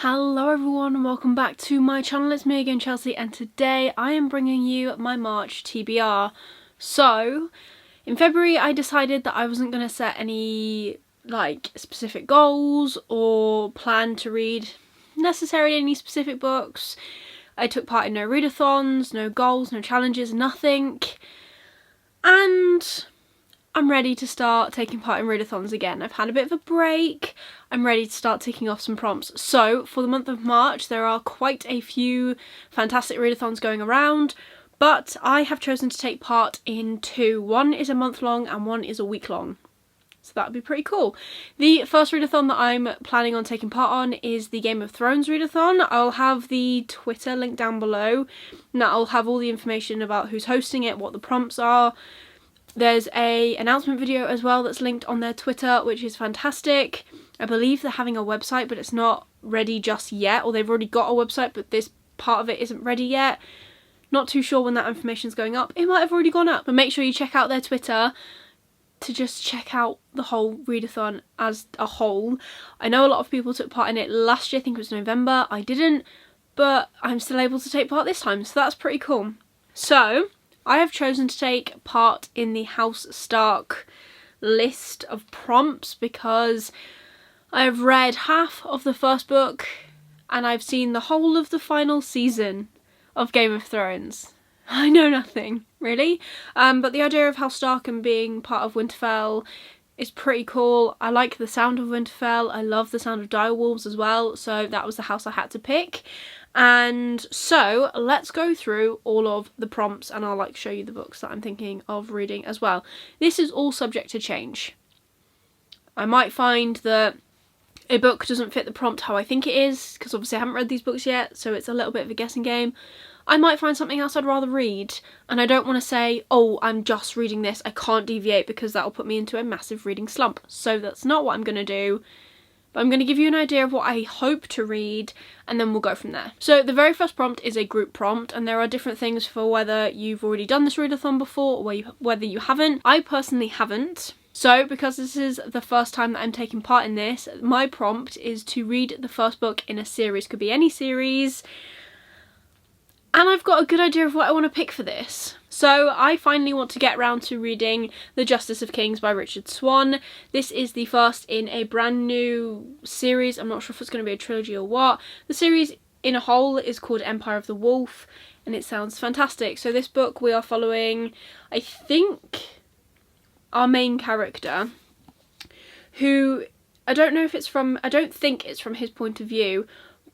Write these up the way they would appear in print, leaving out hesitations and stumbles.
Hello everyone and welcome back to my channel. It's me again, Chelsea, and today I am bringing you my March TBR. So, in February I decided that I wasn't going to set any specific goals or plan to read necessarily any specific books. I took part in no readathons, no goals, no challenges, nothing. And I'm ready to start taking part in readathons again. I've had a bit of a break. I'm ready to start ticking off some prompts. So for the month of March, there are quite a few fantastic readathons going around, but I have chosen to take part in two. One is a month long and one is a week long. So that would be pretty cool. The first readathon that I'm planning on taking part on is the Game of Thrones readathon. I'll have the Twitter link down below, and that'll have all the information about who's hosting it, what the prompts are. There's a announcement video as well that's linked on their Twitter, which is fantastic. I believe they're having a website, but it's not ready just yet, or they've already got a website, but this part of it isn't ready yet. Not too sure when that information's going up. It might have already gone up, but make sure you check out their Twitter to just check out the whole readathon as a whole. I know a lot of people took part in it last year, I think it was November. I didn't, but I'm still able to take part this time, so that's pretty cool. So, I have chosen to take part in the House Stark list of prompts because I have read half of the first book and I've seen the whole of the final season of Game of Thrones. I know nothing, really. But the idea of House Stark and being part of Winterfell is pretty cool. I like the sound of Winterfell. I love the sound of direwolves as well, so that was the house I had to pick. And so let's go through all of the prompts and I'll show you the books that I'm thinking of reading as well. This is all subject to change. I might find that a book doesn't fit the prompt how I think it is, because obviously I haven't read these books yet, so it's a little bit of a guessing game. I might find something else I'd rather read, and I don't want to say, oh, I'm just reading this, I can't deviate, because that'll put me into a massive reading slump. So that's not what I'm going to do. But I'm going to give you an idea of what I hope to read, and then we'll go from there. So the very first prompt is a group prompt, and there are different things for whether you've already done this readathon before or whether you haven't. I personally haven't. So because this is the first time that I'm taking part in this, my prompt is to read the first book in a series. Could be any series. And I've got a good idea of what I want to pick for this. So I finally want to get round to reading The Justice of Kings by Richard Swan. This is the first in a brand new series. I'm not sure if it's going to be a trilogy or what. The series in a whole is called Empire of the Wolf, and it sounds fantastic. So this book we are following, I think, our main character, who I don't think it's from his point of view,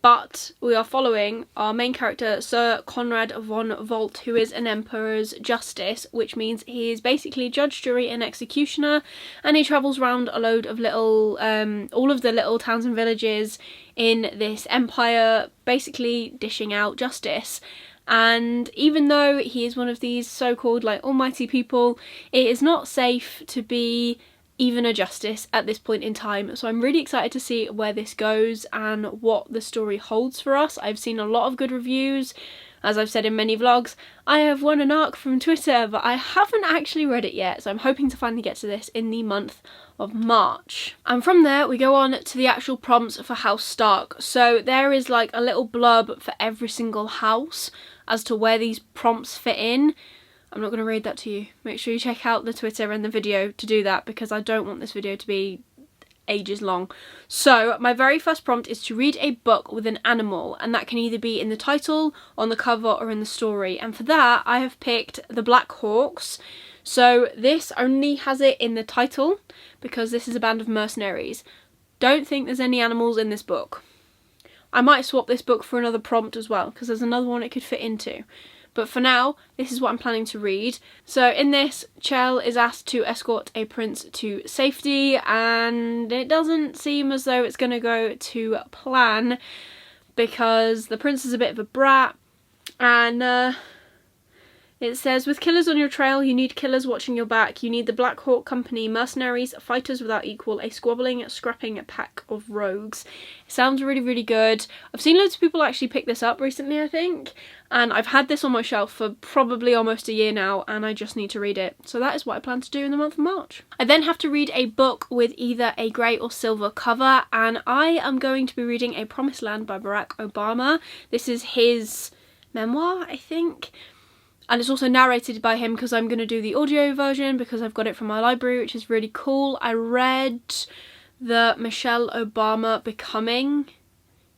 but we are following our main character, Sir Conrad von Volt, who is an Emperor's Justice, which means he is basically judge, jury and executioner, and he travels around a load of little, all of the little towns and villages in this empire, basically dishing out justice. And even though he is one of these so-called almighty people, it is not safe to be even a justice at this point in time. So I'm really excited to see where this goes and what the story holds for us. I've seen a lot of good reviews. As I've said in many vlogs, I have won an ARC from Twitter, but I haven't actually read it yet, so I'm hoping to finally get to this in the month of March. And from there we go on to the actual prompts for House Stark. So there is a little blurb for every single house as to where these prompts fit in. I'm not going to read that to you. Make sure you check out the Twitter and the video to do that, because I don't want this video to be ages long. So my very first prompt is to read a book with an animal, and that can either be in the title, on the cover or in the story. And for that I have picked The Black Hawks. So this only has it in the title because this is a band of mercenaries. Don't think there's any animals in this book. I might swap this book for another prompt as well, because there's another one it could fit into. But for now, this is what I'm planning to read. So in this, Chell is asked to escort a prince to safety, and it doesn't seem as though it's going to go to plan, because the prince is a bit of a brat, and It says, with killers on your trail, you need killers watching your back. You need the Black Hawk Company, mercenaries, fighters without equal, a squabbling, scrapping pack of rogues. It sounds really, really good. I've seen loads of people actually pick this up recently, I think. And I've had this on my shelf for probably almost a year now, and I just need to read it. So that is what I plan to do in the month of March. I then have to read a book with either a grey or silver cover, and I am going to be reading A Promised Land by Barack Obama. This is his memoir, I think. And it's also narrated by him because I'm going to do the audio version because I've got it from my library, which is really cool. I read the Michelle Obama Becoming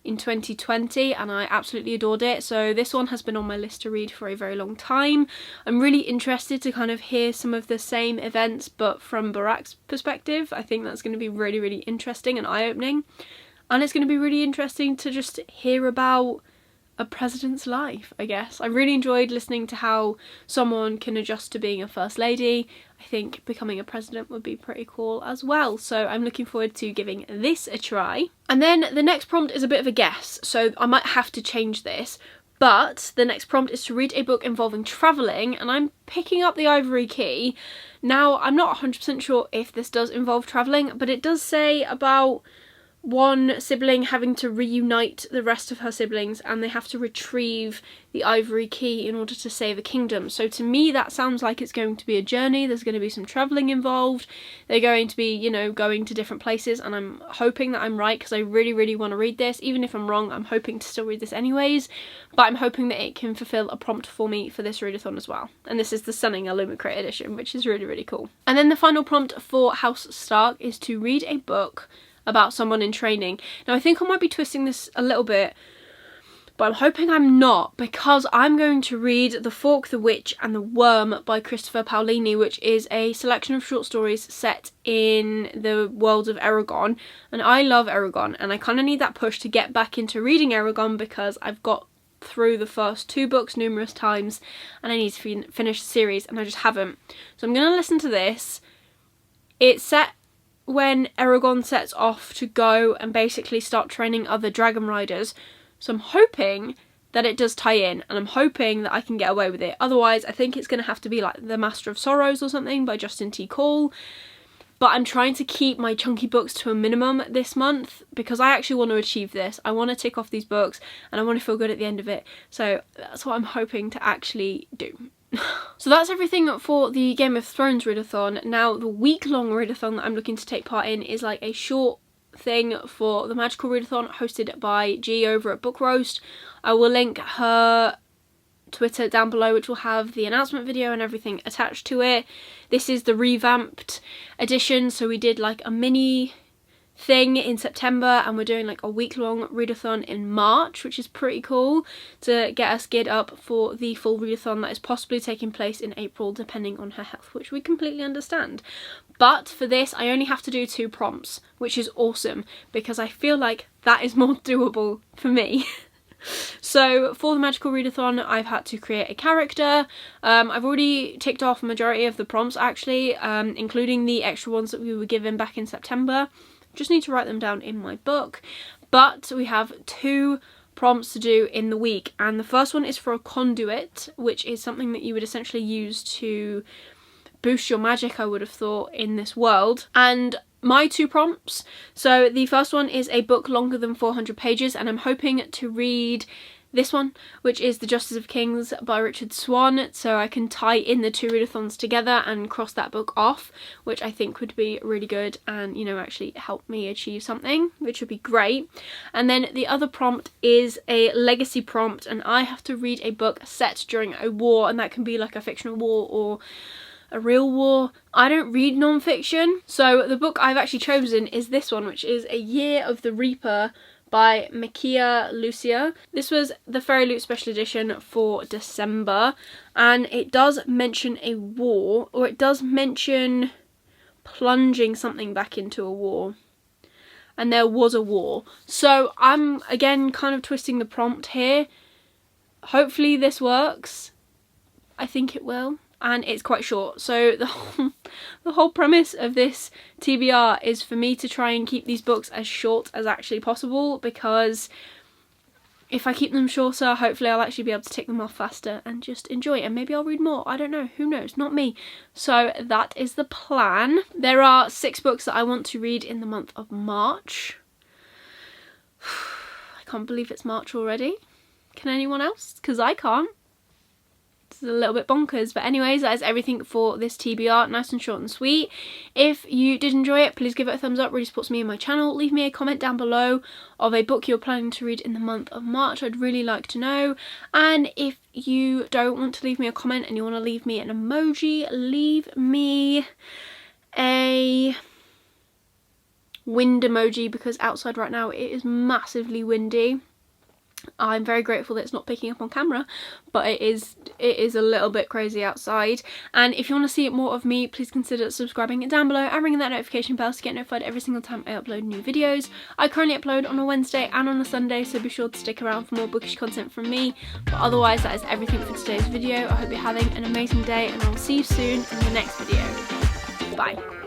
in 2020 and I absolutely adored it. So this one has been on my list to read for a very long time. I'm really interested to kind of hear some of the same events but from Barack's perspective. I think that's going to be really, really interesting and eye-opening. And it's going to be really interesting to just hear about a president's life, I guess. I really enjoyed listening to how someone can adjust to being a first lady. I think becoming a president would be pretty cool as well. So I'm looking forward to giving this a try. And then the next prompt is a bit of a guess, so I might have to change this. But the next prompt is to read a book involving travelling, and I'm picking up The Ivory Key. Now, I'm not 100% sure if this does involve travelling, but it does say about one sibling having to reunite the rest of her siblings and they have to retrieve the ivory key in order to save a kingdom. So to me that sounds like it's going to be a journey. There's going to be some travelling involved. They're going to be, you know, going to different places, and I'm hoping that I'm right because I really, really want to read this. Even if I'm wrong, I'm hoping to still read this anyways, but I'm hoping that it can fulfill a prompt for me for this readathon as well. And this is the Stunning Illumicrate edition, which is really, really cool. And then the final prompt for House Stark is to read a book about someone in training. Now I think I might be twisting this a little bit, but I'm hoping I'm not, because I'm going to read The Fork, the Witch and the Worm by Christopher Paolini, which is a selection of short stories set in the world of Eragon. And I love Eragon, and I kind of need that push to get back into reading Eragon because I've got through the first 2 books numerous times and I need to finish the series and I just haven't. So I'm going to listen to this. It's set when Eragon sets off to go and basically start training other dragon riders. So I'm hoping that it does tie in, and I'm hoping that I can get away with it. Otherwise, I think it's going to have to be like The Master of Sorrows or something by Justin T. Cole. But I'm trying to keep my chunky books to a minimum this month because I actually want to achieve this. I want to tick off these books and I want to feel good at the end of it. So that's what I'm hoping to actually do. So that's everything for the Game of Thrones readathon. Now the week-long readathon that I'm looking to take part in is like a short thing for the Magical Readathon hosted by G over at Book Roast. I will link her Twitter down below, which will have the announcement video and everything attached to it. This is the revamped edition, so we did like a mini thing in September and we're doing like a week-long readathon in March, which is pretty cool to get us geared up for the full readathon that is possibly taking place in April depending on her health, which we completely understand. But for this I only have to do 2 prompts, which is awesome because I feel like that is more doable for me. So for the Magical Readathon I've had to create a character. I've already ticked off a majority of the prompts actually, including the extra ones that we were given back in September. Just need to write them down in my book. But we have 2 prompts to do in the week, and the first one is for a conduit, which is something that you would essentially use to boost your magic, I would have thought, in this world. And my 2 prompts, so the first one is a book longer than 400 pages, and I'm hoping to read this one, which is The Justice of Kings by Richard Swan, so I can tie in the 2 readathons together and cross that book off, which I think would be really good and, you know, actually help me achieve something, which would be great. And then the other prompt is a legacy prompt, and I have to read a book set during a war, and that can be like a fictional war or a real war. I don't read non-fiction, so the book I've actually chosen is this one, which is A Year of the Reaper by Makia Lucia. This was the Fairy Loot Special Edition for December, and it does mention a war, or it does mention plunging something back into a war. And there was a war. So I'm, again, kind of twisting the prompt here. Hopefully this works. I think it will. And it's quite short, so the whole premise of this TBR is for me to try and keep these books as short as actually possible, because if I keep them shorter, hopefully I'll actually be able to tick them off faster and just enjoy it, and maybe I'll read more. I don't know, who knows, not me. So that is the plan. There are 6 books that I want to read in the month of March. I can't believe it's March already. Can anyone else? Because I can't. It's a little bit bonkers, but anyways, that is everything for this TBR. Nice and short and sweet. If you did enjoy it, please give it a thumbs up, really supports me and my channel. Leave me a comment down below of a book you're planning to read in the month of March. I'd really like to know. And if you don't want to leave me a comment and you want to leave me an emoji, leave me a wind emoji, because outside right now it is massively windy. I'm very grateful that it's not picking up on camera, but it is a little bit crazy outside. And if you want to see more of me, please consider subscribing down below and ringing that notification bell to get notified every single time I upload new videos. I currently upload on a Wednesday and on a Sunday, so be sure to stick around for more bookish content from me. But otherwise, that is everything for today's video. I hope you're having an amazing day, and I'll see you soon in the next video. Bye.